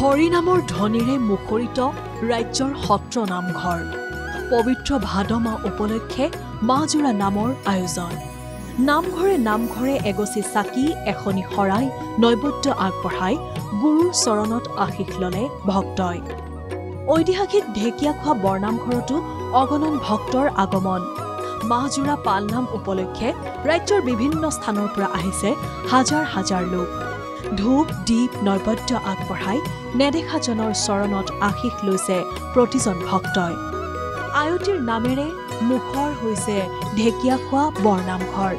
হৰিনামৰ ধ্বনিৰে মুখৰিত ৰাজ্যৰ সত্ৰ নামঘৰ। পবিত্ৰ ভাদ মাহ উপলক্ষে মাহজোৰা নামৰ আয়োজন। নামঘৰে এগছি চাকি এখনি শৰাই নৈবদ্য আগবঢ়াই গুৰুৰ চৰণত আশীষ ললে ভক্তই। ঐতিহাসিক ঢেকীয়াখোৱা বৰনামঘৰতো অগণন ভক্তৰ আগমন। মাহজোৰা পালনাম উপলক্ষে ৰাজ্যৰ বিভিন্ন স্থানৰ পৰা আহিছে হাজাৰ হাজাৰ লোক। ধূপ দীপ নৈবদ্য আগবঢ়াই নেদেখাজনৰ চৰণত আশীষ লৈছে প্ৰতিজন ভক্তই। আয়তীৰ নামেৰে মুখৰ হৈছে ঢেকীয়াখোৱা বৰনামঘৰ।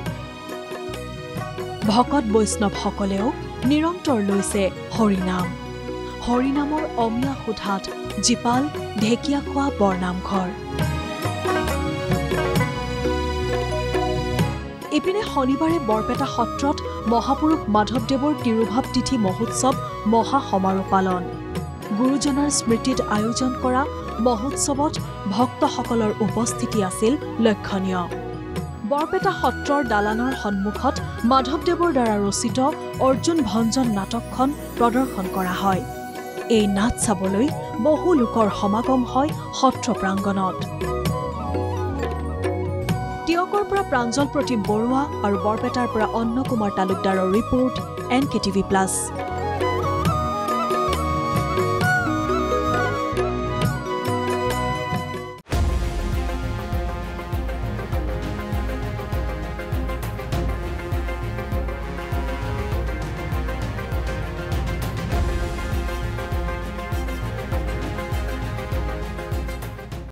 ভকত বৈষ্ণৱসকলেও নিৰন্তৰ লৈছে হৰিনাম। হৰিনামৰ অমিয়া সুধাত জীপাল ঢেকীয়াখোৱা বৰনামঘৰ। ইপিনে শনিবাৰে বৰপেটা সত্ৰত মহাপুৰুষ মাধৱদেৱৰ তিৰুভাৱ তিথি মহোৎসৱ মহাসমাৰোহ পালন। গুৰুজনাৰ স্মৃতিত আয়োজন কৰা মহোৎসৱত ভক্তসকলৰ উপস্থিতি আছিল লক্ষণীয়। বৰপেটা সত্ৰৰ দালানৰ সন্মুখত মাধৱদেৱৰ দ্বাৰা ৰচিত অৰ্জুন ভঞ্জন নাটকখন প্ৰদৰ্শন কৰা হয়। এই নাট চাবলৈ বহু লোকৰ সমাগম হয় সত্ৰ প্ৰাংগণত। টিয়কৰ পৰা প্ৰাঞ্জল প্ৰতিম বৰুৱা আৰু বৰপেটাৰ পৰা অন্ন কুমাৰ তালুকদাৰৰ ৰিপৰ্ট NKTV+।